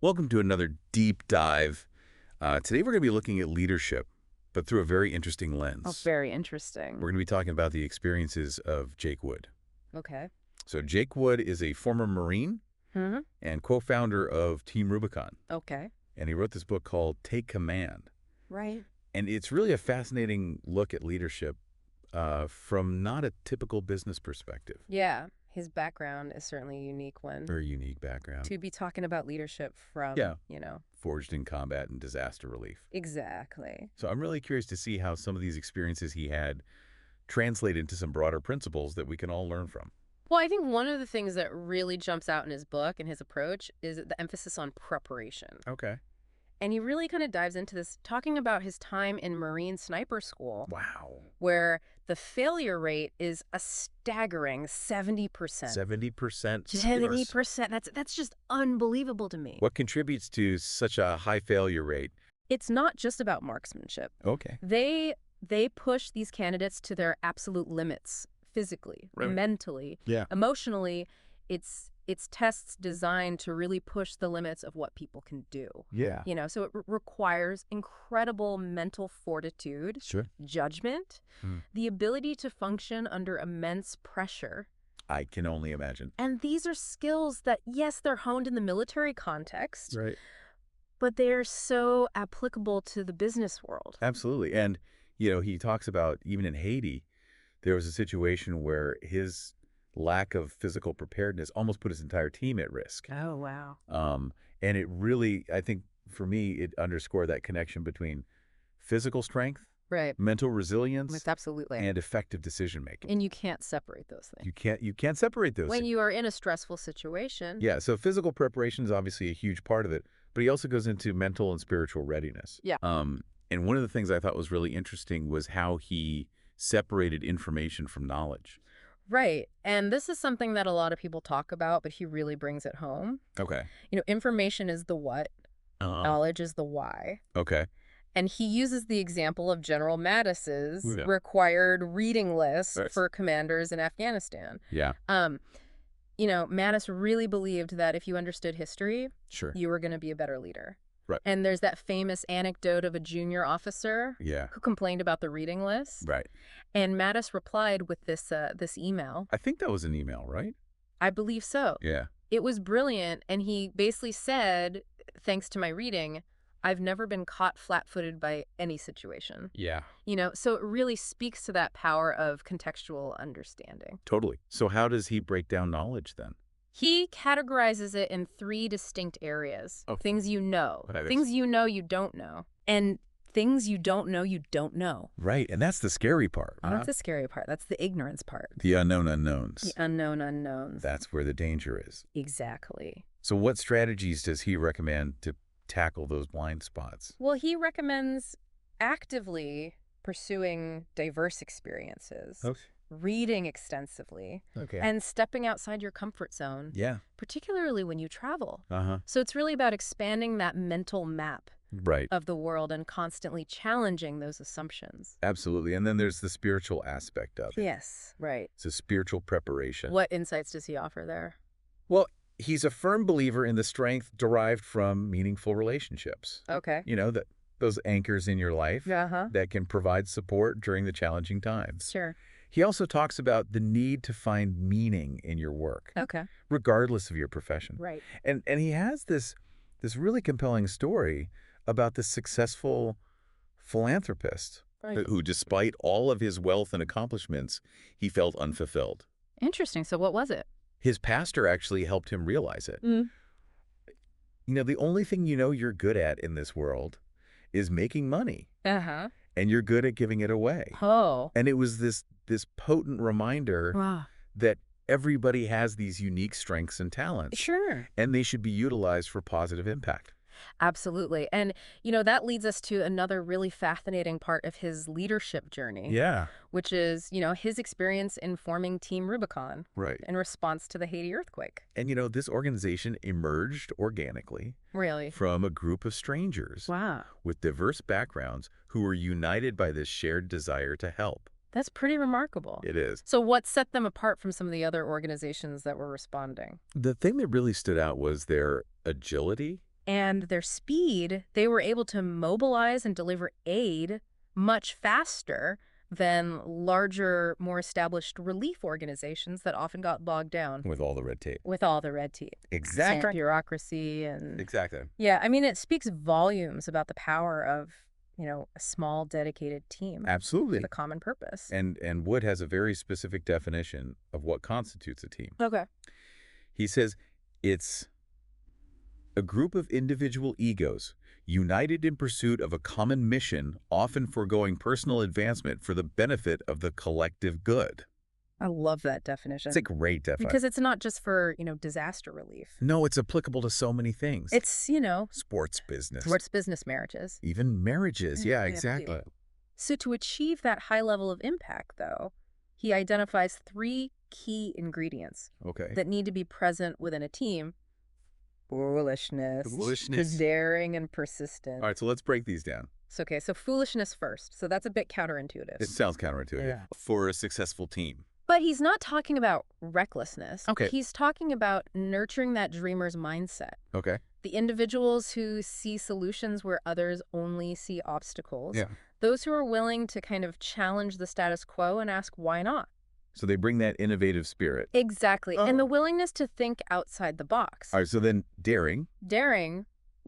Welcome to another deep dive. Today we're going to be looking at leadership, but through a very interesting Oh, lens. very interesting. We're going to be talking about the experiences of Jake Wood. Okay. So Jake Wood is a former Marine Mm-hmm. and co-founder of Team Rubicon. Okay. And he wrote this book called Take Command. Right. And it's really a fascinating look at leadership from not a typical business perspective. Yeah. His background is certainly a unique one. Very unique background. To be talking about leadership from, Yeah. Forged Forged in combat and disaster relief. Exactly. So I'm really curious to see how some of these experiences he had translate into some broader principles that we can all learn from. Well, I think one of the things that really jumps out in his book and his approach is the emphasis on preparation. Okay. And he really kind of dives into this, talking about his time in Marine sniper school, Wow. where the failure rate is a staggering 70%. 70%. 70%. That's just unbelievable to me. What contributes to such a high failure rate? It's not just about marksmanship. Okay. They push these candidates to their absolute limits physically, Right. mentally, Yeah. emotionally. It's tests designed to really push the limits of what people can do. Yeah. So it requires incredible mental fortitude, Sure. judgment, Hmm. the ability to function under immense pressure. I can only imagine. And these are skills that, yes, they're honed in the military context, Right. but they're so applicable to the business world. Absolutely. And, he talks about even in Haiti, there was a situation where his lack of physical preparedness almost put his entire team at risk. Oh, wow. And it really, I think, for me, it underscored that connection between physical strength, Right. mental resilience, It's absolutely. and effective decision making. And you can't separate those things. You can't separate those When things. you are in a stressful situation. Yeah, so physical preparation is obviously a huge part of it, but he also goes into mental and spiritual readiness. Yeah. And one of the things I thought was really interesting was how he separated information from knowledge. Right. And this is something that a lot of people talk about, but he really brings it home. Okay. Information is the what, knowledge is the why. Okay. And he uses the example of General Mattis's Yeah. required reading list Right. for commanders in Afghanistan. Yeah. Mattis really believed that if you understood history, Sure. you were going to be a better leader. Right. And there's that famous anecdote of a junior officer Yeah. who complained about the reading list. Right. And Mattis replied with this email. I think that was an email, right? I believe so. Yeah. It was brilliant. And he basically said, thanks to my reading, I've never been caught flat-footed by any situation. Yeah. So it really speaks to that power of contextual understanding. Totally. So how does he break down knowledge then? He categorizes it in 3 distinct areas. Okay. Things you know, Right. things you know you don't know, and things you don't know you don't know. Right. And that's the scary part. That's the scary part. That's the ignorance part. The unknown unknowns. The unknown unknowns. That's where the danger is. Exactly. So what strategies does he recommend to tackle those blind spots? Well, he recommends actively pursuing diverse experiences, reading extensively, Okay. and stepping outside your comfort zone, Yeah. particularly when you travel. Uh-huh. So it's really about expanding that mental map Right. of the world and constantly challenging those assumptions. Absolutely. And then there's the spiritual aspect of it. Yes, right. So spiritual preparation. What insights does he offer there? Well, he's a firm believer in the strength derived from meaningful relationships. Okay. Those anchors in your life Uh-huh. that can provide support during the challenging times. Sure. He also talks about the need to find meaning in your work, Okay. regardless of your profession. Right. And he has this really compelling story about the successful philanthropist who, despite all of his wealth and accomplishments, he felt unfulfilled. Interesting. So what was it? His pastor actually helped him realize it. Mm. The only thing you're good at in this world is making money, Uh-huh. and you're good at giving it away. Oh. And it was this potent reminder Wow. that everybody has these unique strengths and talents, Sure. and they should be utilized for positive impact. Absolutely. And, that leads us to another really fascinating part of his leadership journey, Yeah. which is, his experience in forming Team Rubicon Right. in response to the Haiti earthquake. And, this organization emerged organically Really? from a group of strangers Wow. with diverse backgrounds who were united by this shared desire to help. That's pretty remarkable. It is. So what set them apart from some of the other organizations that were responding? The thing that really stood out was their agility and their speed, they were able to mobilize and deliver aid much faster than larger, more established relief organizations that often got bogged down With all the red tape. with all the red tape. Exactly. And bureaucracy and... Exactly. Yeah, I mean, it speaks volumes about the power of, a small, dedicated team. Absolutely. For the common purpose. And Wood has a very specific definition of what constitutes a team. Okay. He says it's a group of individual egos united in pursuit of a common mission, often foregoing personal advancement for the benefit of the collective good. I love that definition. It's a great definition. Because it's not just for, disaster relief. No, it's applicable to so many things. It's, sports business. Sports business, marriages. Even marriages. Yeah, exactly. Yeah. So to achieve that high level of impact, though, he identifies 3 key ingredients that need to be present within a team. Foolishness, daring, and persistence. All right, so let's break these down. So foolishness first. So that's a bit counterintuitive. It sounds counterintuitive for a successful team. But he's not talking about recklessness. Okay. He's talking about nurturing that dreamer's mindset. Okay. The individuals who see solutions where others only see obstacles. Yeah. Those who are willing to kind of challenge the status quo and ask why not. So they bring that innovative spirit. Exactly. And the willingness to think outside the box. All right, so then daring. Daring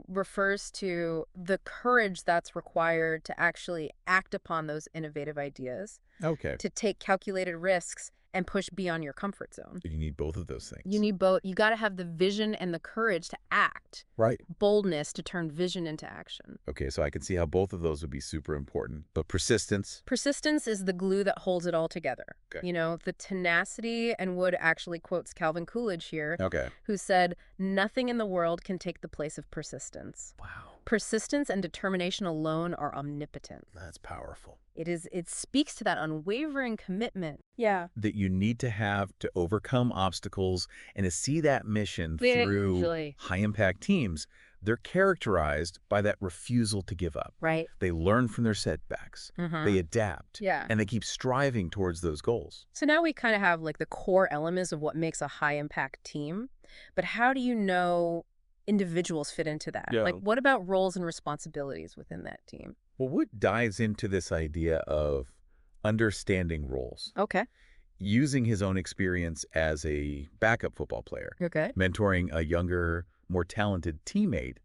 refers to the courage that's required to actually act upon those innovative ideas. Okay. To take calculated risks and push beyond your comfort zone. You need both of those things. You need both. You got to have the vision and the courage to act. Right. Boldness to turn vision into action. Okay, so I can see how both of those would be super important. But persistence? Persistence is the glue that holds it all together. Okay. The tenacity, and Wood actually quotes Calvin Coolidge here, Okay. who said, "Nothing in the world can take the place of persistence." Wow. Persistence and determination alone are omnipotent. That's powerful. It speaks to that unwavering commitment. Yeah. That you need to have to overcome obstacles and to see that mission through high-impact teams. They're characterized by that refusal to give up. Right. They learn from their setbacks. They adapt. Yeah. And they keep striving towards those goals. So now we kind of have like the core elements of what makes a high-impact team. But how do you know individuals fit into that? Yeah. Like, what about roles and responsibilities within that team? Well, Wood dives into this idea of understanding roles. Okay. Using his own experience as a backup football player. Okay. Mentoring a younger, more talented teammate,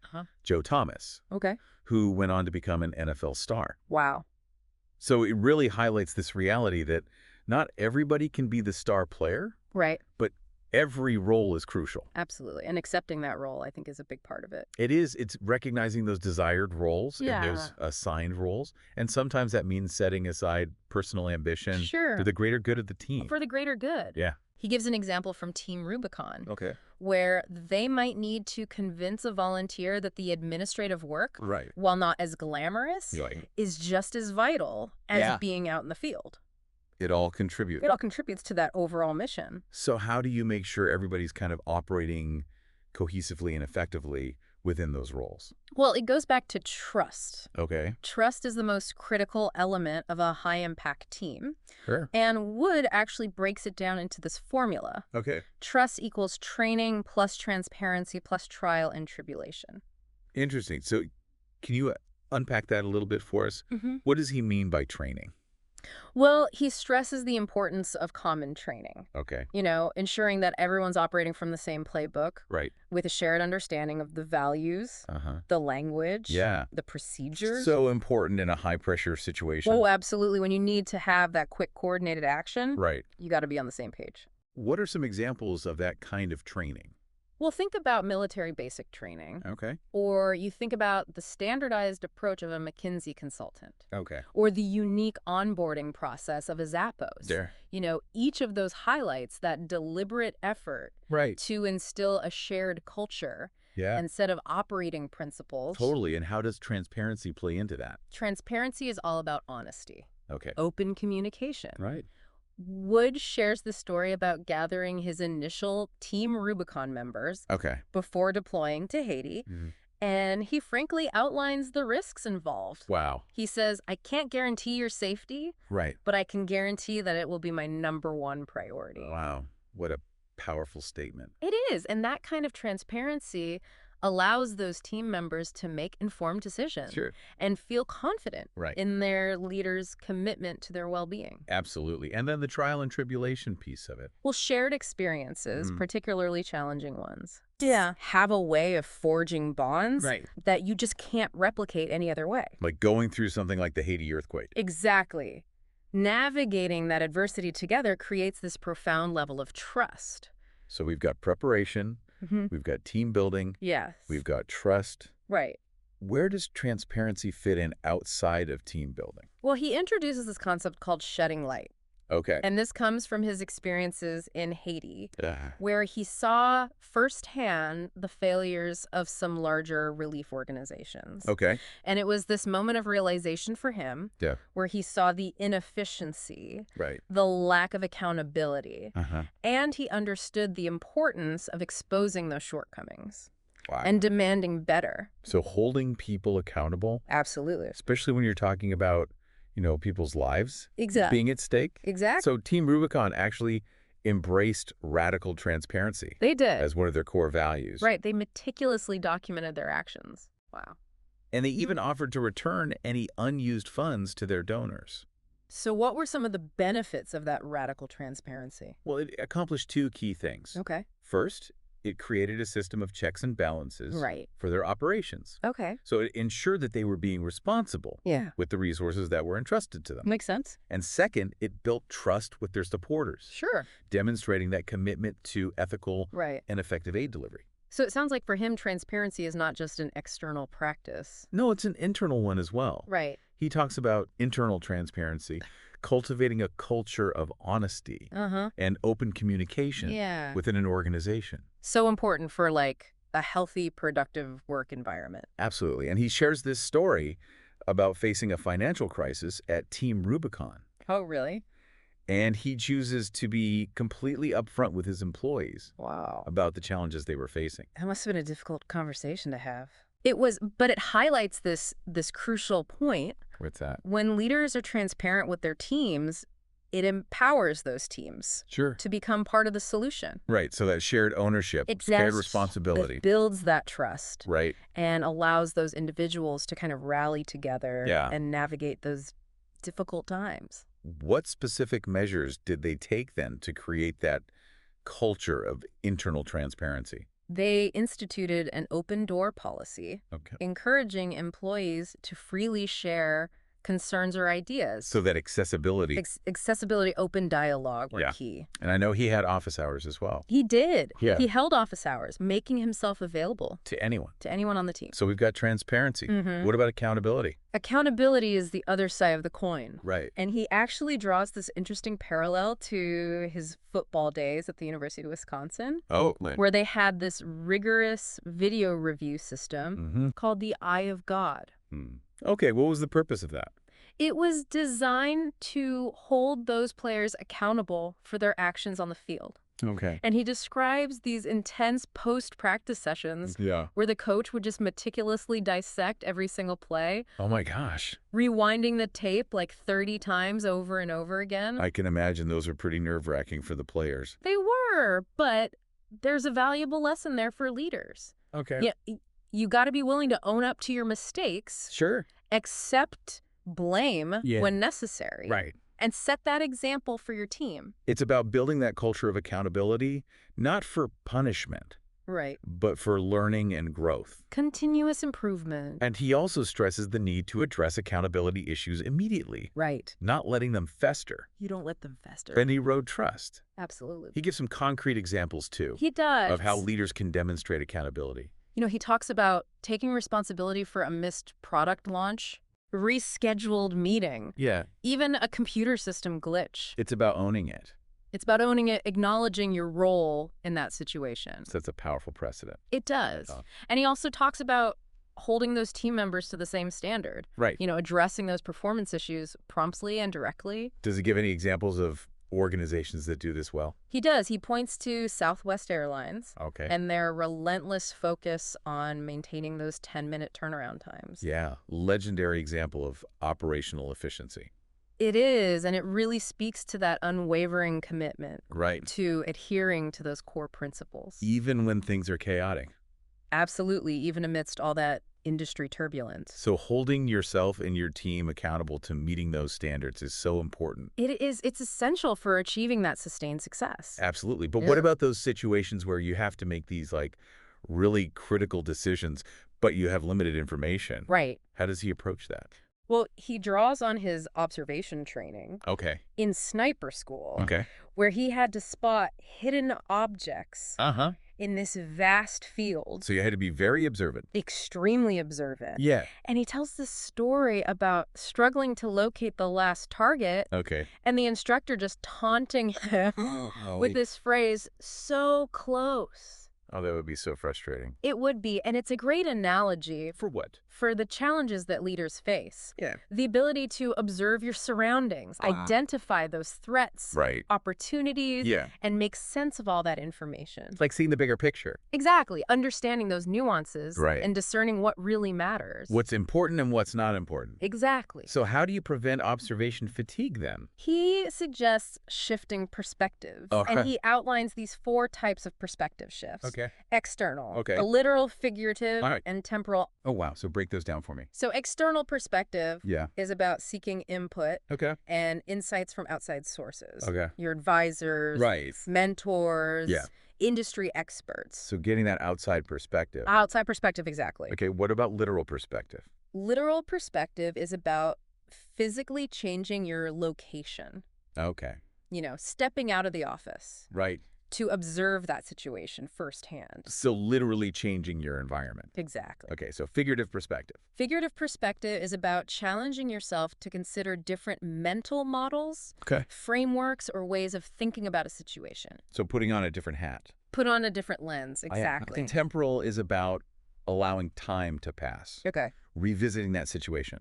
Joe Thomas. Okay. Who went on to become an NFL star. Wow. So it really highlights this reality that not everybody can be the star player. Right. But every role is crucial. Absolutely. And accepting that role, I think, is a big part of it. It is. It's recognizing those desired roles and those assigned roles. And sometimes that means setting aside personal ambition for the greater good of the team. For the greater good. Yeah. He gives an example from Team Rubicon. Okay. Where they might need to convince a volunteer that the administrative work, while not as glamorous, is just as vital as being out in the field. It all contributes. It all contributes to that overall mission. So how do you make sure everybody's kind of operating cohesively and effectively within those roles? Well, it goes back to trust. Okay. Trust is the most critical element of a high-impact team. Sure. And Wood actually breaks it down into this formula. Okay. Trust equals training plus transparency plus trial and tribulation. Interesting. So can you unpack that a little bit for us? What does he mean by training? Well, he stresses the importance of common training. Okay. Ensuring that everyone's operating from the same playbook. Right. With a shared understanding of the values, the language, the procedures. So important in a high-pressure situation. Oh, absolutely. When you need to have that quick coordinated action, you got to be on the same page. What are some examples of that kind of training? Well, think about military basic training. Okay. Or you think about the standardized approach of a McKinsey consultant. Okay. Or the unique onboarding process of a Zappos. There. Each of those highlights that deliberate effort to instill a shared culture and set of operating principles. Totally. And how does transparency play into that? Transparency is all about honesty. Okay. Open communication. Right. Wood shares the story about gathering his initial Team Rubicon members before deploying to Haiti, and he frankly outlines the risks involved. Wow. He says, I can't guarantee your safety, but I can guarantee that it will be my #1 priority. Wow. What a powerful statement. It is, and that kind of transparency allows those team members to make informed decisions and feel confident in their leader's commitment to their well-being. Absolutely. And then the trial and tribulation piece of it. Well, shared experiences, particularly challenging ones, have a way of forging bonds that you just can't replicate any other way. Like going through something like the Haiti earthquake. Exactly. Navigating that adversity together creates this profound level of trust. So we've got preparation, we've got team building, we've got trust. Right. Where does transparency fit in outside of team building? Well, he introduces this concept called shedding light. Okay. And this comes from his experiences in Haiti, where he saw firsthand the failures of some larger relief organizations. Okay. And it was this moment of realization for him where he saw the inefficiency, the lack of accountability, and he understood the importance of exposing those shortcomings. Wow. And demanding better. So holding people accountable? Absolutely. Especially when you're talking about, you know, people's lives being at stake. Exactly. So Team Rubicon actually embraced radical transparency. They did. As one of their core values. Right. They meticulously documented their actions. Wow. And they even offered to return any unused funds to their donors. So what were some of the benefits of that radical transparency? Well, it accomplished two key things. Okay. First, it created a system of checks and balances for their operations. Okay. So it ensured that they were being responsible with the resources that were entrusted to them. Makes sense. And second, it built trust with their supporters. Sure. Demonstrating that commitment to ethical and effective aid delivery. So it sounds like for him, transparency is not just an external practice. No, it's an internal one as well. Right. He talks about internal transparency, cultivating a culture of honesty and open communication within an organization. So important for like a healthy, productive work environment. Absolutely. And he shares this story about facing a financial crisis at Team Rubicon. Oh, really? And he chooses to be completely upfront with his employees about the challenges they were facing. That must have been a difficult conversation to have. But it highlights this crucial point. What's that? When leaders are transparent with their teams, it empowers those teams to become part of the solution. Right. So that shared ownership, shared responsibility. It builds that trust. Right. And allows those individuals to kind of rally together and navigate those difficult times. What specific measures did they take then to create that culture of internal transparency? They instituted an open door policy, encouraging employees to freely share concerns or ideas. So that accessibility. Accessibility, open dialogue were key. And I know he had office hours as well. He did. Yeah. He held office hours, making himself available. To anyone. To anyone on the team. So we've got transparency. What about accountability? Accountability is the other side of the coin. Right. And he actually draws this interesting parallel to his football days at the University of Wisconsin. Oh, where they had this rigorous video review system called the Eye of God. Okay, what was the purpose of that? It was designed to hold those players accountable for their actions on the field. Okay. And he describes these intense post-practice sessions where the coach would just meticulously dissect every single play. Oh my gosh. Rewinding the tape like 30 times over and over again. I can imagine those are pretty nerve-wracking for the players. They were, but there's a valuable lesson there for leaders. Okay. Yeah, you got to be willing to own up to your mistakes. Sure. Accept blame when necessary. Right. And set that example for your team. It's about building that culture of accountability, not for punishment. Right. But for learning and growth. Continuous improvement. And he also stresses the need to address accountability issues immediately. Right. Not letting them fester. You don't let them fester. And erode trust. Absolutely. He gives some concrete examples, too. He does. Of how leaders can demonstrate accountability. You know, he talks about taking responsibility for a missed product launch, rescheduled meeting. Yeah. Even a computer system glitch. It's about owning it. It's about owning it, acknowledging your role in that situation. So that's a powerful precedent. It does. And he also talks about holding those team members to the same standard. Right. You know, addressing those performance issues promptly and directly. Does he give any examples of organizations that do this well? He does. He points to Southwest Airlines. Okay. And their relentless focus on maintaining those 10-minute turnaround times. Yeah. Legendary example of operational efficiency. It is, and it really speaks to that unwavering commitment to adhering to those core principles. Even when things are chaotic. Absolutely, even amidst all that industry turbulence. So holding yourself and your team accountable to meeting those standards is so important. It's essential for achieving that sustained success. Absolutely. But what about those situations where you have to make these like really critical decisions, but you have limited information? Right. How does he approach that? Well, he draws on his observation training in sniper school, where he had to spot hidden objects in this vast field. So you had to be very observant. Extremely observant. Yeah. And he tells this story about struggling to locate the last target. And the instructor just taunting him with this phrase, "so close." Oh, that would be so frustrating. It would be, and it's a great analogy. For what? For the challenges that leaders face. Yeah. The ability to observe your surroundings, identify those threats, opportunities, and make sense of all that information. It's like seeing the bigger picture. Exactly. Understanding those nuances and discerning what really matters. What's important and what's not important. Exactly. So how do you prevent observation fatigue then? He suggests shifting perspectives, and he outlines these 4 types of perspective shifts. External, the literal, figurative, and temporal. Oh, wow. So break those down for me. So external perspective is about seeking input and insights from outside sources. Your advisors, mentors, industry experts. So getting that outside perspective. Outside perspective, exactly. Okay, what about literal perspective? Literal perspective is about physically changing your location. You know, stepping out of the office. To observe that situation firsthand. So literally changing your environment. Exactly. Okay, so figurative perspective. Figurative perspective is about challenging yourself to consider different mental models, frameworks, or ways of thinking about a situation. So putting on a different hat. Put on a different lens, exactly. I think temporal is about allowing time to pass. Revisiting that situation.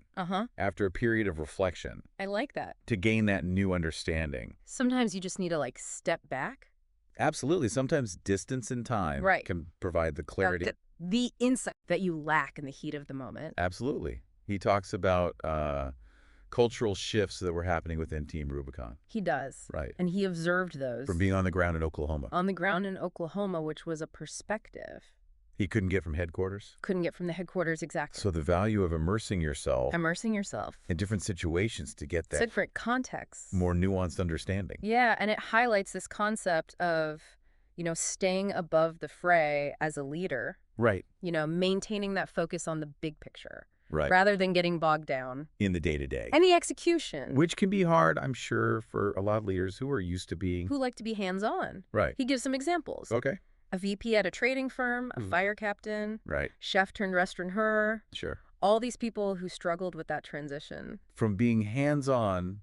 After a period of reflection. I like that. To gain that new understanding. Sometimes you just need to, like, step back. Absolutely. Sometimes distance and time can provide the clarity. The insight that you lack in the heat of the moment. Absolutely. He talks about cultural shifts that were happening within Team Rubicon. He does. And he observed those. From being on the ground in Oklahoma. On the ground in Oklahoma, which was a perspective. He couldn't get from headquarters? Couldn't get from the headquarters, exactly. So the value of immersing yourself. In different situations to get that. Different contexts. More nuanced understanding. Yeah, and it highlights this concept of, you know, staying above the fray as a leader. You know, maintaining that focus on the big picture. Rather than getting bogged down. In the day-to-day. And the execution. Which can be hard, I'm sure, for a lot of leaders who are used to being. Who like to be hands-on. He gives some examples. A VP at a trading firm, a fire captain, chef turned restaurateur. All these people who struggled with that transition. From being hands-on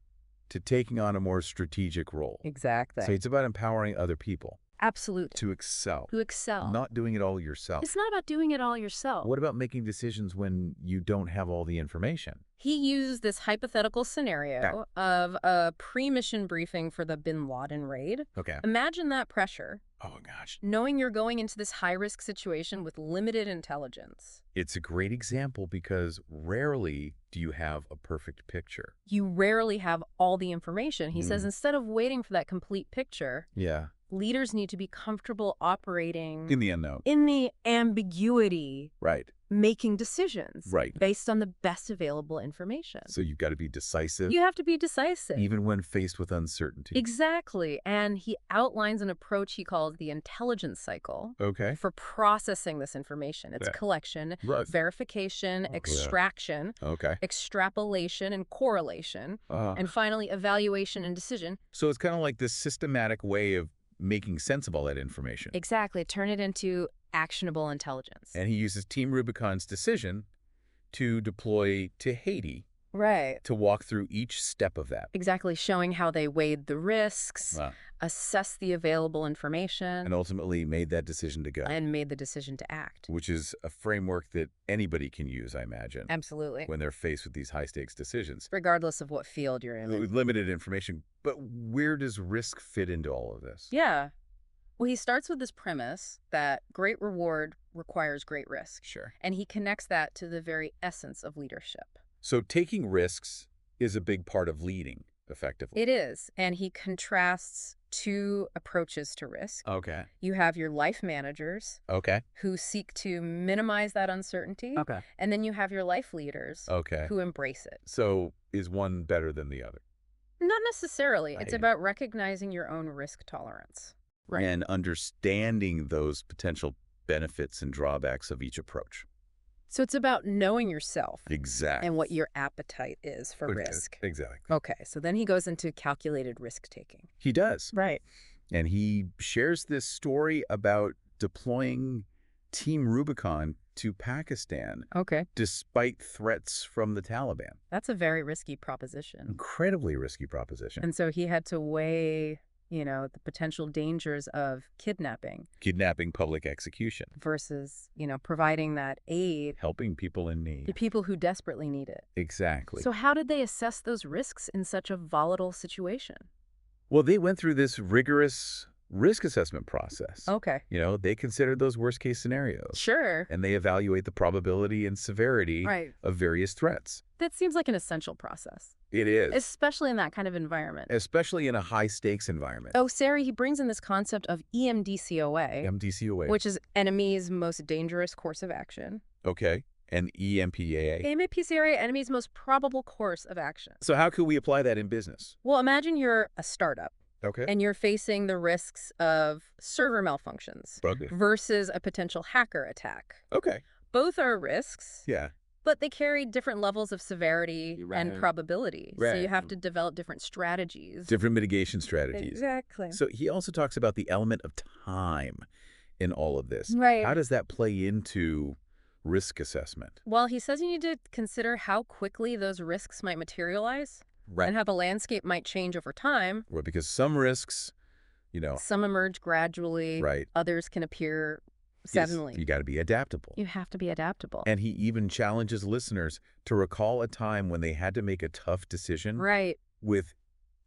to taking on a more strategic role. Exactly. So it's about empowering other people. Absolutely. To excel. Not doing it all yourself. It's not about doing it all yourself. What about making decisions when you don't have all the information? He used this hypothetical scenario of a pre-mission briefing for the Bin Laden raid. Imagine that pressure. Oh, gosh. Knowing you're going into this high-risk situation with limited intelligence. It's a great example because rarely do you have a perfect picture. You rarely have all the information. He says instead of waiting for that complete picture, leaders need to be comfortable operating in the unknown, in the ambiguity, making decisions based on the best available information. So you've got to be decisive. You have to be decisive. Even when faced with uncertainty. Exactly. And he outlines an approach he calls the intelligence cycle for processing this information. It's collection, verification, extraction, extrapolation, and correlation, and finally evaluation and decision. So it's kind of like this systematic way of making sense of all that information. Exactly. Turn it into actionable intelligence. And he uses Team Rubicon's decision to deploy to Haiti. To walk through each step of that. Exactly. Showing how they weighed the risks, assessed the available information. And ultimately made that decision to go. And made the decision to act. Which is a framework that anybody can use, I imagine. Absolutely. When they're faced with these high-stakes decisions. Regardless of what field you're in. With limited information. But where does risk fit into all of this? Yeah. Well, he starts with this premise that great reward requires great risk. And he connects that to the very essence of leadership. So taking risks is a big part of leading, effectively. It is. And he contrasts two approaches to risk. Okay. You have your life managers. Okay. Who seek to minimize that uncertainty. Okay. And then you have your life leaders. Okay. Who embrace it. So is one better than the other? Not necessarily. It's about recognizing your own risk tolerance. Right. And understanding those potential benefits and drawbacks of each approach. So it's about knowing yourself. Exactly. And what your appetite is for risk. Exactly. Okay, so then he goes into calculated risk-taking. He does. Right. And he shares this story about deploying Team Rubicon to Pakistan. Okay. Despite threats from the Taliban. That's a very risky proposition. Incredibly risky proposition. And so he had to weigh, the potential dangers of kidnapping. Kidnapping, public execution. Versus, providing that aid. Helping people in need. To people who desperately need it. Exactly. So how did they assess those risks in such a volatile situation? Well, they went through this rigorous risk assessment process. Okay. They considered those worst-case scenarios. Sure. And they evaluate the probability and severity of various threats. That seems like an essential process. It is. Especially in that kind of environment. Especially in a high-stakes environment. Oh, Sari, he brings in this concept of EMDCOA. EMDCOA. Which is enemy's most dangerous course of action. Okay. And EMPAA. EMPCRA, enemy's most probable course of action. So how could we apply that in business? Well, imagine you're a startup. Okay. And you're facing the risks of server malfunctions versus a potential hacker attack. Okay. Both are risks. Yeah. But they carry different levels of severity and probability. Right. So you have to develop different strategies. Different mitigation strategies. Exactly. So he also talks about the element of time in all of this. Right. How does that play into risk assessment? Well, he says you need to consider how quickly those risks might materialize. Right. And how the landscape might change over time. Well, because some risks, Some emerge gradually. Right. Others can appear suddenly. You got to be adaptable. You have to be adaptable. And he even challenges listeners to recall a time when they had to make a tough decision. Right. With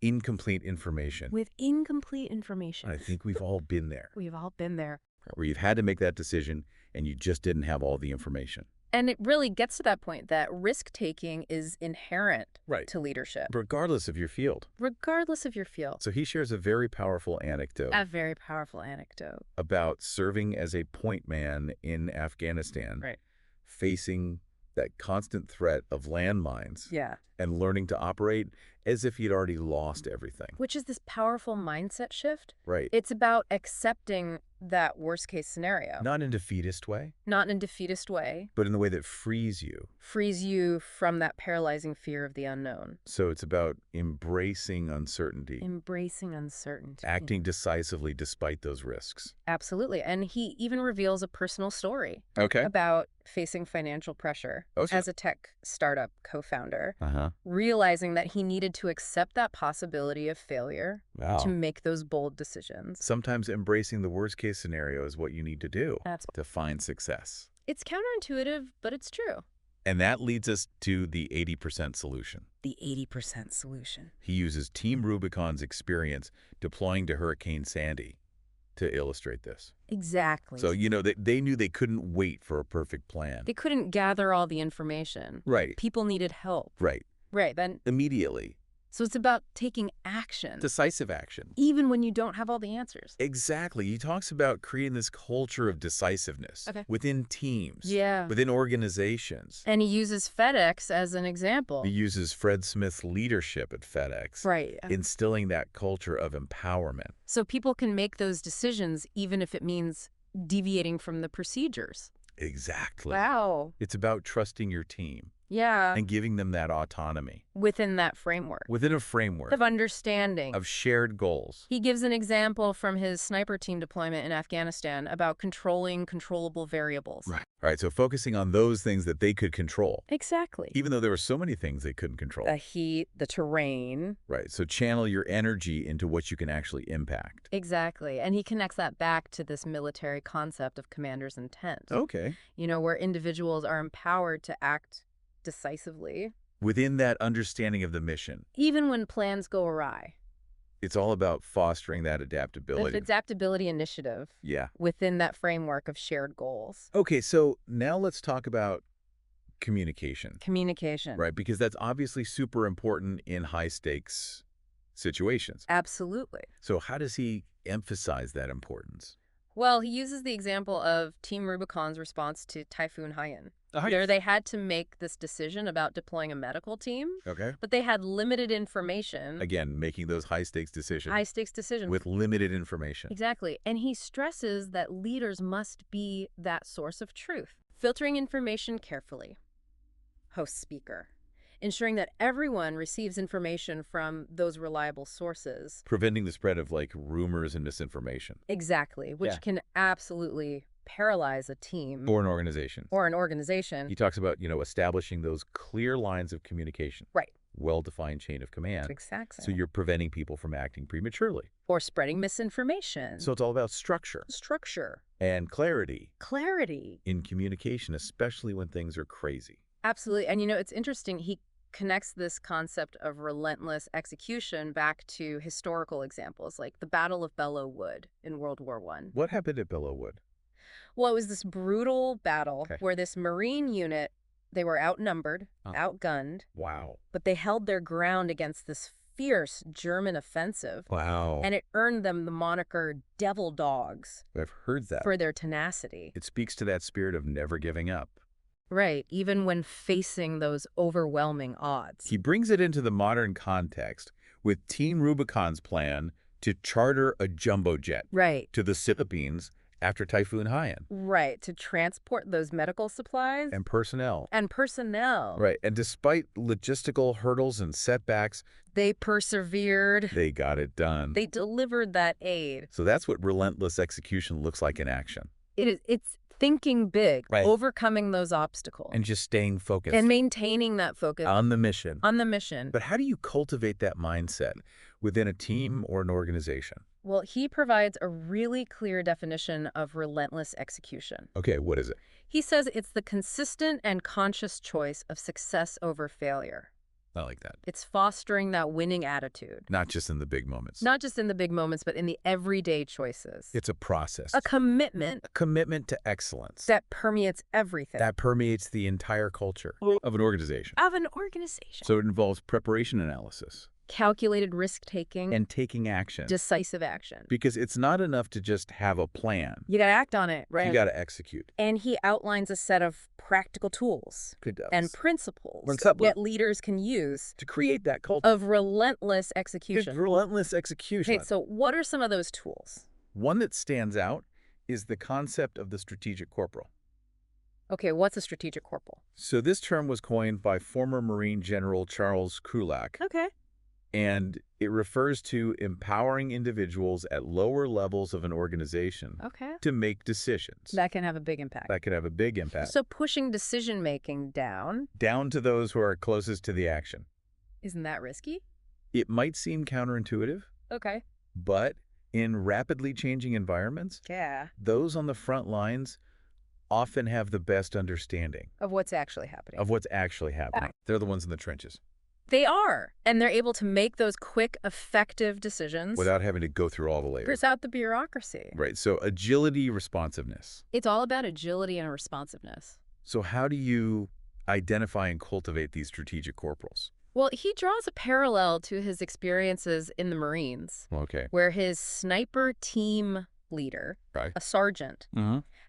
incomplete information. With incomplete information. I think we've all been there. We've all been there. Where you've had to make that decision and you just didn't have all the information. And it really gets to that point that risk-taking is inherent to leadership. Regardless of your field. Regardless of your field. So he shares a very powerful anecdote. A very powerful anecdote. About serving as a point man in Afghanistan. Right. Facing that constant threat of landmines. Yeah. And learning to operate as if he'd already lost everything. Which is this powerful mindset shift. Right. It's about accepting that worst-case scenario. Not in a defeatist way. Not in a defeatist way. But in the way that frees you. Frees you from that paralyzing fear of the unknown. So it's about embracing uncertainty. Embracing uncertainty. Acting decisively despite those risks. Absolutely. And he even reveals a personal story. Okay. About facing financial pressure as a tech startup co-founder. Realizing that he needed to accept that possibility of failure to make those bold decisions. Sometimes embracing the worst-case scenario is what you need to do to find success. It's counterintuitive, but it's true. And that leads us to the 80% solution. The 80% solution. He uses Team Rubicon's experience deploying to Hurricane Sandy to illustrate this. Exactly. So, they knew they couldn't wait for a perfect plan. They couldn't gather all the information. Right. People needed help. Right. Right. Then immediately. So it's about taking action. Decisive action. Even when you don't have all the answers. Exactly. He talks about creating this culture of decisiveness within teams, within organizations. And he uses FedEx as an example. He uses Fred Smith's leadership at FedEx, instilling that culture of empowerment. So people can make those decisions even if it means deviating from the procedures. Exactly. Wow. It's about trusting your team. Yeah. And giving them that autonomy. Within that framework. Within a framework. Of understanding. Of shared goals. He gives an example from his sniper team deployment in Afghanistan about controlling controllable variables. Right. All right, so focusing on those things that they could control. Exactly. Even though there were so many things they couldn't control. The heat, the terrain. Right, so channel your energy into what you can actually impact. Exactly, and he connects that back to this military concept of commander's intent. Okay. Where individuals are empowered to act decisively. Within that understanding of the mission. Even when plans go awry. It's all about fostering that adaptability. The adaptability initiative. Yeah. Within that framework of shared goals. Okay, so now let's talk about communication. Communication. Right, because that's obviously super important in high-stakes situations. Absolutely. So how does he emphasize that importance? Well, he uses the example of Team Rubicon's response to Typhoon Haiyan. There they had to make this decision about deploying a medical team, but they had limited information. Again, making those high-stakes decisions. High-stakes decisions. With limited information. Exactly. And he stresses that leaders must be that source of truth, filtering information carefully. Host speaker. Ensuring that everyone receives information from those reliable sources. Preventing the spread of, like, rumors and misinformation. Exactly, which can absolutely paralyze a team. Or an organization. Or an organization. He talks about, establishing those clear lines of communication. Right. Well-defined chain of command. Exactly. So you're preventing people from acting prematurely. Or spreading misinformation. So it's all about structure. Structure. And clarity. Clarity. In communication, especially when things are crazy. Absolutely. And it's interesting. He connects this concept of relentless execution back to historical examples, like the Battle of Belleau Wood in World War I. What happened at Belleau Wood? Well, it was this brutal battle where this Marine unit, they were outnumbered, outgunned. Wow. But they held their ground against this fierce German offensive. Wow. And it earned them the moniker Devil Dogs. I've heard that. For their tenacity. It speaks to that spirit of never giving up. Right, even when facing those overwhelming odds. He brings it into the modern context with Team Rubicon's plan to charter a jumbo jet to the Philippines after Typhoon Haiyan. Right, to transport those medical supplies. And personnel. Right, and despite logistical hurdles and setbacks, they persevered. They got it done. They delivered that aid. So that's what relentless execution looks like in action. It's thinking big, overcoming those obstacles. And just staying focused. And maintaining that focus. On the mission. On the mission. But how do you cultivate that mindset within a team or an organization? Well, he provides a really clear definition of relentless execution. Okay, what is it? He says it's the consistent and conscious choice of success over failure. I like that. It's fostering that winning attitude. Not just in the big moments. Not just in the big moments, but in the everyday choices. It's a process. A commitment. A commitment to excellence. That permeates everything. That permeates the entire culture of an organization. So it involves preparation analysis. Calculated risk-taking. And taking action. Decisive action. Because it's not enough to just have a plan. You got to act on it, right? You got to execute. And he outlines a set of practical tools and principles that leaders can use to create that culture of relentless execution. Relentless execution. Okay, so what are some of those tools? One that stands out is the concept of the strategic corporal. Okay, what's a strategic corporal? So this term was coined by former Marine General Charles Krulak. Okay. And it refers to empowering individuals at lower levels of an organization to make decisions. That can have a big impact. That can have a big impact. So pushing decision-making down. Down to those who are closest to the action. Isn't that risky? It might seem counterintuitive. Okay. But in rapidly changing environments, those on the front lines often have the best understanding. Of what's actually happening. They're the ones in the trenches. They are. And they're able to make those quick, effective decisions. Without having to go through all the layers. Without the bureaucracy. Right. So agility, responsiveness. It's all about agility and responsiveness. So how do you identify and cultivate these strategic corporals? Well, he draws a parallel to his experiences in the Marines. Okay. Where his sniper team leader, a sergeant,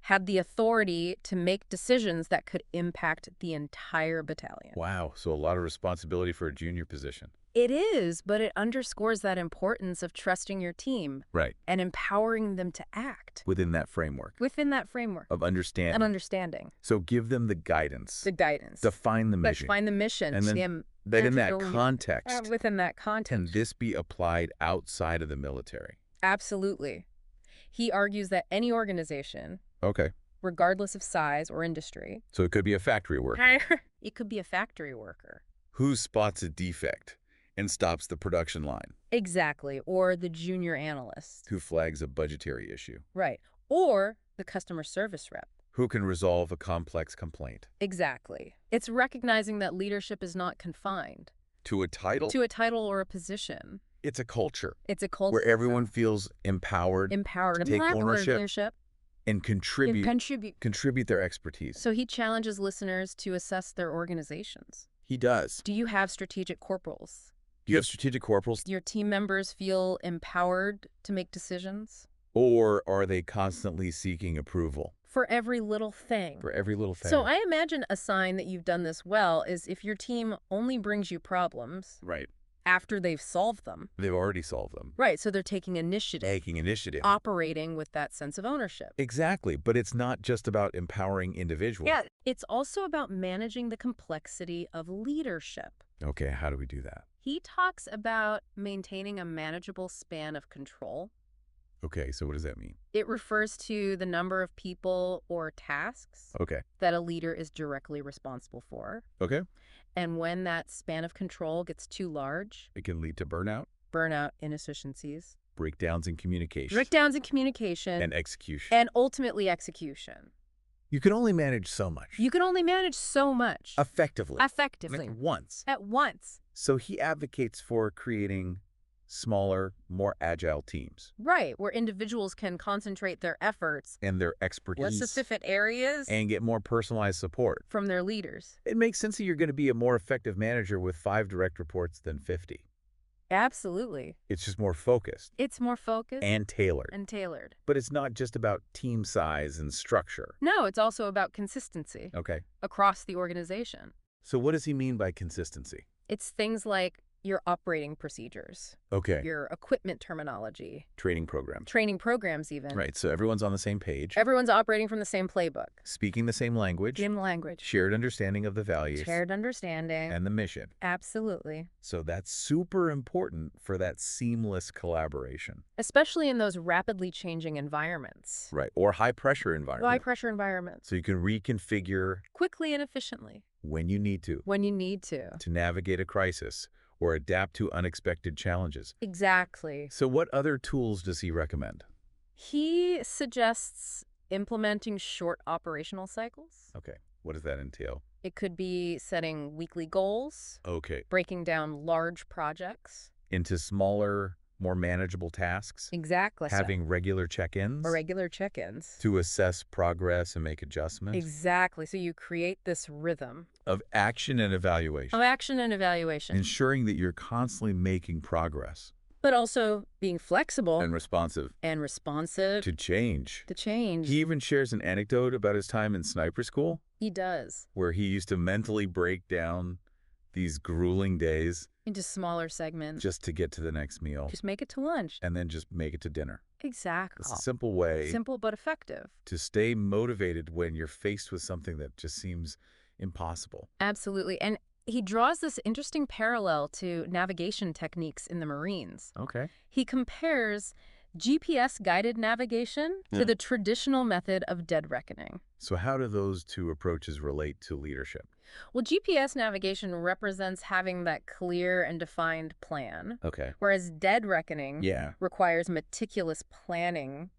had the authority to make decisions that could impact the entire battalion. Wow. So a lot of responsibility for a junior position. It is, but it underscores that importance of trusting your team. Right. And empowering them to act. Within that framework. Of understanding. So give them the guidance. Define the mission. And then within that context. Can this be applied outside of the military? Absolutely. He argues that any organization, regardless of size or industry. So it could be a factory worker. It could be a factory worker. Who spots a defect and stops the production line? Exactly. Or the junior analyst. Who flags a budgetary issue. Right. Or the customer service rep. Who can resolve a complex complaint. Exactly. It's recognizing that leadership is not confined. To a title? To a title or a position. It's a culture. It's a culture. Where everyone feels empowered. To take ownership. And contribute their expertise. So he challenges listeners to assess their organizations. He does. Do you have strategic corporals? You have strategic corporals? Your team members feel empowered to make decisions? Or are they constantly seeking approval? For every little thing. For every little thing. So I imagine a sign that you've done this well is if your team only brings you problems. Right. After they've solved them. They've already solved them. Right, so they're taking initiative. Operating with that sense of ownership. Exactly, but it's not just about empowering individuals. Yeah, it's also about managing the complexity of leadership. Okay, how do we do that? He talks about maintaining a manageable span of control. Okay, so what does that mean? It refers to the number of people or tasks that a leader is directly responsible for. Okay. And when that span of control gets too large, it can lead to burnout. Burnout, inefficiencies. Breakdowns in communication. And execution. And ultimately execution. You can only manage so much. Effectively. Effectively. At once. So So he advocates for creating smaller, more agile teams. Right, where individuals can concentrate their efforts and their expertise. Specific areas. And get more personalized support. From their leaders. It makes sense that you're going to be a more effective manager with 5 direct reports than 50. Absolutely. It's just more focused. It's more focused. And tailored. But it's not just about team size and structure. No, it's also about consistency. Okay. Across the organization. So what does he mean by consistency? It's things like your operating procedures. Okay. Your equipment terminology. Training programs. Training programs even. Right, so everyone's on the same page. Everyone's operating from the same playbook. Speaking the same language. Shared understanding of the values. And the mission. Absolutely. So that's super important for that seamless collaboration. Especially in those rapidly changing environments. Right, or high-pressure environments. High-pressure environments. So you can reconfigure. Quickly and efficiently. When you need to. To navigate a crisis. Or adapt to unexpected challenges. Exactly. So what other tools does he recommend? He suggests implementing short operational cycles. Okay. What does that entail? It could be setting weekly goals. Okay. Breaking down large projects. Into smaller, more manageable tasks. Exactly. Having regular check-ins. To assess progress and make adjustments. Exactly. So you create this rhythm. Of action and evaluation. Ensuring that you're constantly making progress. But also being flexible. And responsive. To change. He even shares an anecdote about his time in sniper school. He does. Where he used to mentally break down these grueling days. Into smaller segments. Just to get to the next meal. Just make it to lunch. And then just make it to dinner. Exactly. It's a simple way. Simple but effective. To stay motivated when you're faced with something that just seems impossible. Absolutely. And he draws this interesting parallel to navigation techniques in the Marines. Okay. He compares GPS-guided navigation to the traditional method of dead reckoning. So how do those two approaches relate to leadership? Well, GPS navigation represents having that clear and defined plan. Okay. Whereas dead reckoning requires meticulous planning,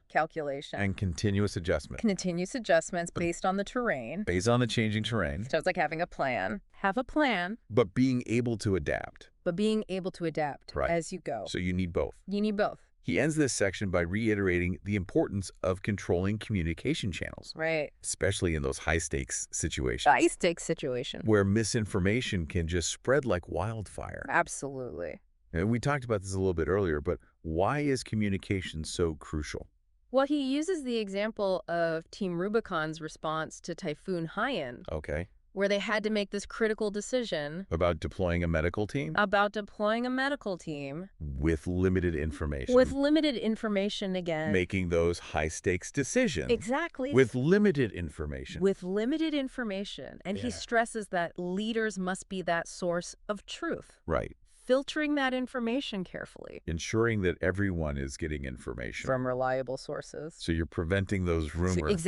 calculation. And continuous adjustment. Continuous adjustments based on the terrain. Based on the changing terrain. So it's like having a plan. Have a plan. But being able to adapt. As you go. So you need both. He ends this section by reiterating the importance of controlling communication channels. Right. Especially in those high-stakes situations. Where misinformation can just spread like wildfire. Absolutely. And we talked about this a little bit earlier, but why is communication so crucial? Well, he uses the example of Team Rubicon's response to Typhoon Haiyan. Okay. Where they had to make this critical decision. About deploying a medical team? With limited information. Again. Making those high-stakes decisions. Exactly. With limited information. And he stresses that leaders must be that source of truth. Right. Filtering that information carefully. Ensuring that everyone is getting information. From reliable sources. So you're preventing those rumors.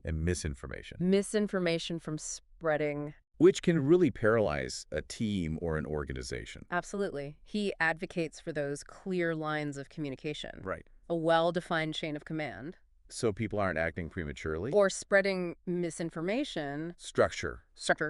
And misinformation. Misinformation from spreading. Which can really paralyze a team or an organization. Absolutely. He advocates for those clear lines of communication. Right. A well-defined chain of command. So people aren't acting prematurely. Or spreading misinformation. Structure.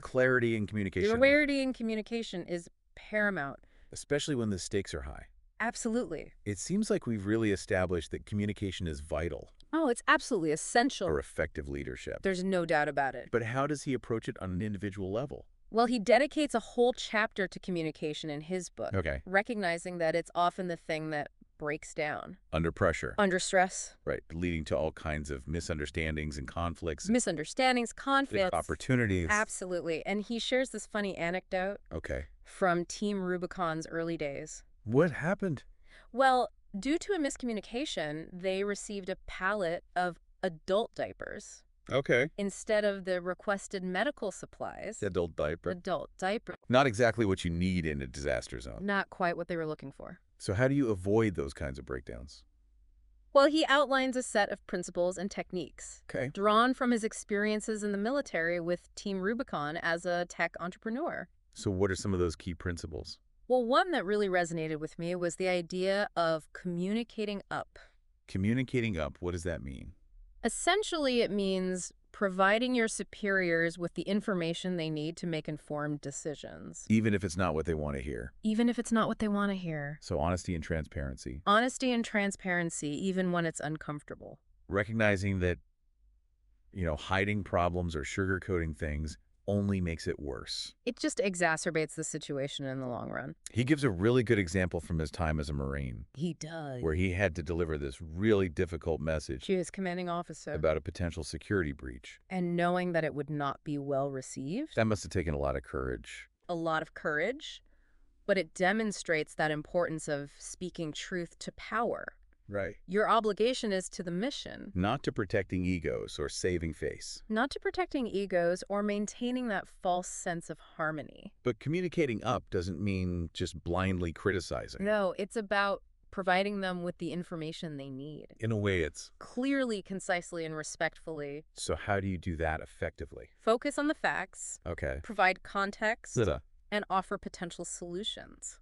Clarity in communication. Clarity in communication is paramount. Especially when the stakes are high. Absolutely. It seems like we've really established that communication is vital. Oh, it's absolutely essential. For effective leadership. There's no doubt about it. But how does he approach it on an individual level? Well, he dedicates a whole chapter to communication in his book, recognizing that it's often the thing that breaks down. Under pressure. Under stress. Right, leading to all kinds of misunderstandings and conflicts. Misunderstandings, conflicts. Opportunities. Absolutely. And he shares this funny anecdote from Team Rubicon's early days. What happened? Well, due to a miscommunication, they received a pallet of adult diapers. Instead of the requested medical supplies. Adult diaper. Adult diaper. Not exactly what you need in a disaster zone. Not quite what they were looking for. So how do you avoid those kinds of breakdowns? Well, he outlines a set of principles and techniques drawn from his experiences in the military with Team Rubicon as a tech entrepreneur. So what are some of those key principles? Well, one that really resonated with me was the idea of communicating up. Communicating up, what does that mean? Essentially, it means providing your superiors with the information they need to make informed decisions. Even if it's not what they want to hear. Even if it's not what they want to hear. So honesty and transparency. Honesty and transparency, even when it's uncomfortable. Recognizing that, hiding problems or sugarcoating things only makes it worse. It just exacerbates the situation in the long run. He gives a really good example from his time as a Marine. He does. Where he had to deliver this really difficult message to his commanding officer about a potential security breach. And knowing that it would not be well received. That must have taken a lot of courage. A lot of courage, but it demonstrates that importance of speaking truth to power. Right. Your obligation is to the mission. Not to protecting egos or saving face. Not to protecting egos or maintaining that false sense of harmony. But communicating up doesn't mean just blindly criticizing. No, it's about providing them with the information they need. In a way, it's clearly, concisely, and respectfully. So how do you do that effectively? Focus on the facts. Provide context. And offer potential solutions.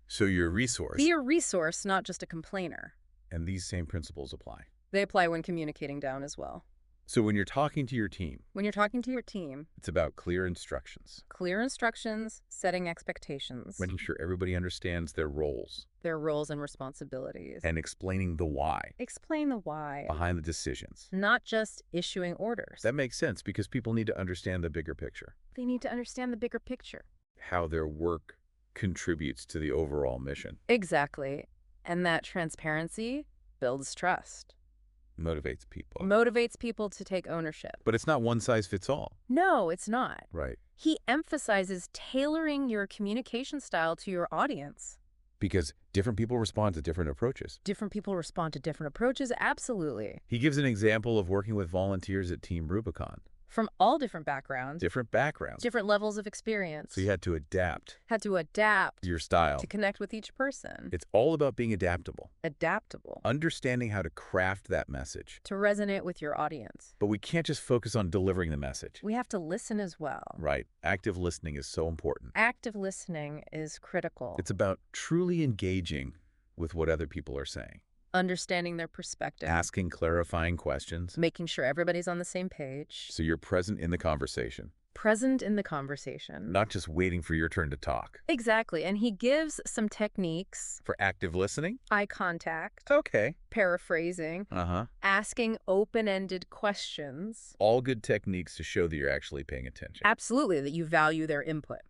So you're a resource. Be a resource, not just a complainer. And these same principles apply. They apply when communicating down as well. So when you're talking to your team. It's about clear instructions. Clear instructions, setting expectations. Making sure everybody understands their roles. Their roles and responsibilities. And explaining the why. Explain the why. Behind the decisions. Not just issuing orders. That makes sense because people need to understand the bigger picture. They need to understand the bigger picture. How their work contributes to the overall mission. Exactly. And that transparency builds trust. Motivates people. Motivates people to take ownership. But it's not one size fits all. No, it's not. Right. He emphasizes tailoring your communication style to your audience. Because different people respond to different approaches. Different people respond to different approaches, absolutely. He gives an example of working with volunteers at Team Rubicon. From all different backgrounds. Different levels of experience. So you had to adapt. Your style. To connect with each person. It's all about being adaptable. Adaptable. Understanding how to craft that message. To resonate with your audience. But we can't just focus on delivering the message. We have to listen as well. Right. Active listening is so important. Active listening is critical. It's about truly engaging with what other people are saying. Understanding their perspective. Asking clarifying questions. Making sure everybody's on the same page. So you're present in the conversation. Not just waiting for your turn to talk. Exactly. And he gives some techniques. For active listening? Eye contact. Paraphrasing. Asking open-ended questions. All good techniques to show that you're actually paying attention. Absolutely, that you value their input.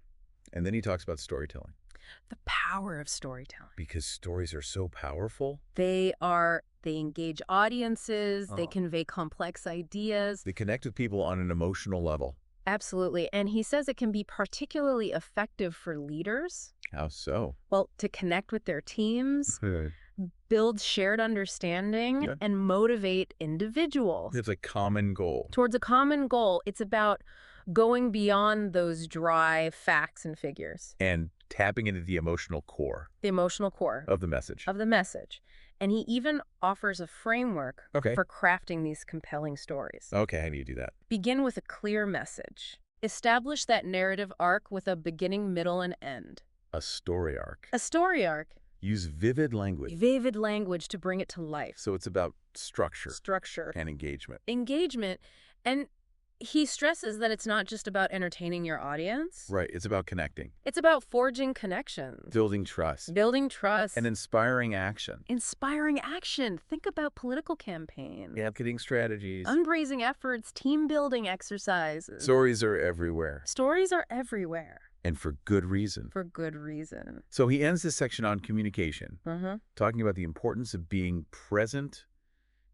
And then he talks about storytelling. The power of storytelling. Because stories are so powerful. They engage audiences. They convey complex ideas. They connect with people on an emotional level. Absolutely. And he says it can be particularly effective for leaders. How so? Well, to connect with their teams, build shared understanding, and motivate individuals. It's a common goal. Towards a common goal. It's about going beyond those dry facts and figures. And tapping into the emotional core. The emotional core. Of the message. And he even offers a framework for crafting these compelling stories. Okay, how do you do that? Begin with a clear message. Establish that narrative arc with a beginning, middle, and end. A story arc. Use vivid language. Vivid language to bring it to life. So it's about structure. Structure. And engagement. Engagement. And He stresses that it's not just about entertaining your audience. Right. It's about connecting. It's about forging connections. Building trust. Building trust. And inspiring action. Inspiring action. Think about political campaigns. Marketing strategies. Fundraising efforts, team-building exercises. Stories are everywhere. Stories are everywhere. And for good reason. For good reason. So he ends this section on communication, talking about the importance of being present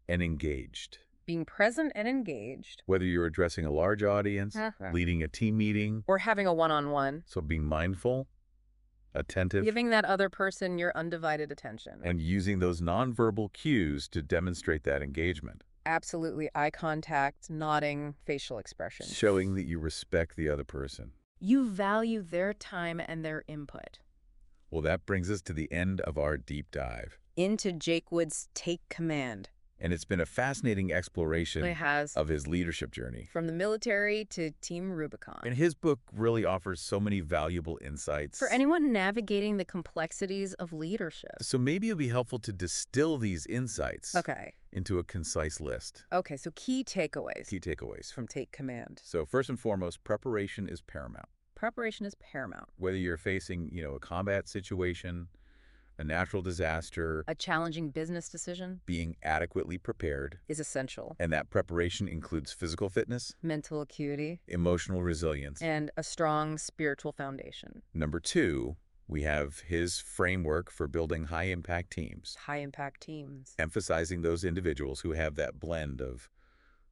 and engaged. Being present and engaged. Whether you're addressing a large audience, leading a team meeting, or having a one-on-one. So being mindful, attentive. Giving that other person your undivided attention. And using those nonverbal cues to demonstrate that engagement. Absolutely. Eye contact, nodding, facial expressions. Showing that you respect the other person. You value their time and their input. Well, that brings us to the end of our deep dive. Into Jake Wood's Take Command. And it's been a fascinating exploration of his leadership journey. From the military to Team Rubicon. And his book really offers so many valuable insights. For anyone navigating the complexities of leadership. So maybe it'll be helpful to distill these insights into a concise list. Okay, so key takeaways. Key takeaways. From Take Command. So first and foremost, preparation is paramount. Preparation is paramount. Whether you're facing, a combat situation, a natural disaster, a challenging business decision, being adequately prepared is essential. And that preparation includes physical fitness, mental acuity, emotional resilience, and a strong spiritual foundation. Number 2, we have his framework for building high-impact teams. High-impact teams. Emphasizing those individuals who have that blend of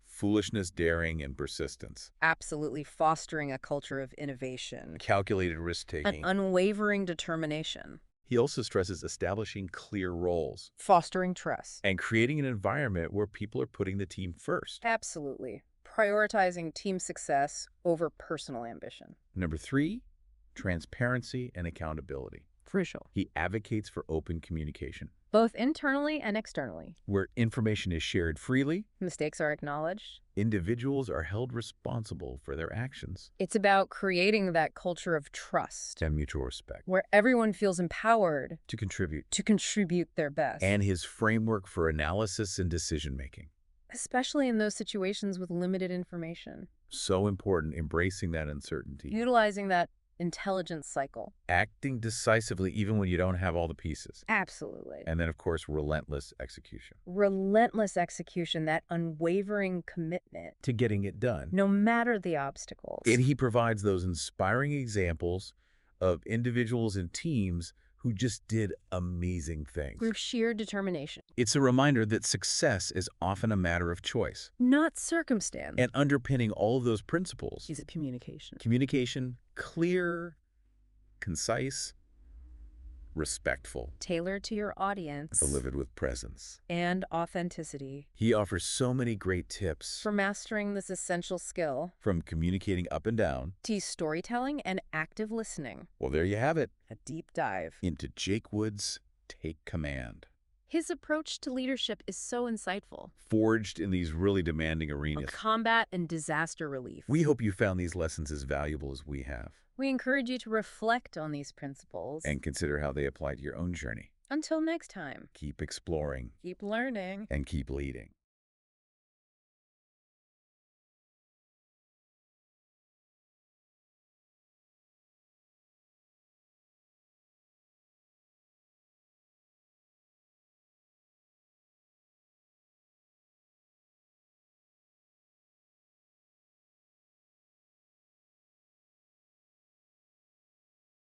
foolishness, daring, and persistence. Absolutely. Fostering a culture of innovation. Calculated risk-taking. An unwavering determination. He also stresses establishing clear roles. Fostering trust. And creating an environment where people are putting the team first. Absolutely. Prioritizing team success over personal ambition. Number 3, transparency and accountability. Crucial. He advocates for open communication. Both internally and externally. Where information is shared freely. Mistakes are acknowledged. Individuals are held responsible for their actions. It's about creating that culture of trust. And mutual respect. Where everyone feels empowered. To contribute. To contribute their best. And his framework for analysis and decision-making. Especially in those situations with limited information. So important, embracing that uncertainty. Utilizing that intelligence cycle. Acting decisively even when you don't have all the pieces. Absolutely. And then, of course, relentless execution. Relentless execution, that unwavering commitment. To getting it done. No matter the obstacles. And he provides those inspiring examples of individuals and teams who just did amazing things. Through sheer determination. It's a reminder that success is often a matter of choice. Not circumstance. And underpinning all of those principles is communication. Communication, clear, concise, respectful. Tailored to your audience. Delivered with presence. And authenticity. He offers so many great tips. For mastering this essential skill. From communicating up and down. To storytelling and active listening. Well, there you have it. A deep dive. Into Jake Wood's Take Command. His approach to leadership is so insightful. Forged in these really demanding arenas. Of combat and disaster relief. We hope you found these lessons as valuable as we have. We encourage you to reflect on these principles. And consider how they apply to your own journey. Until next time. Keep exploring. Keep learning. And keep leading.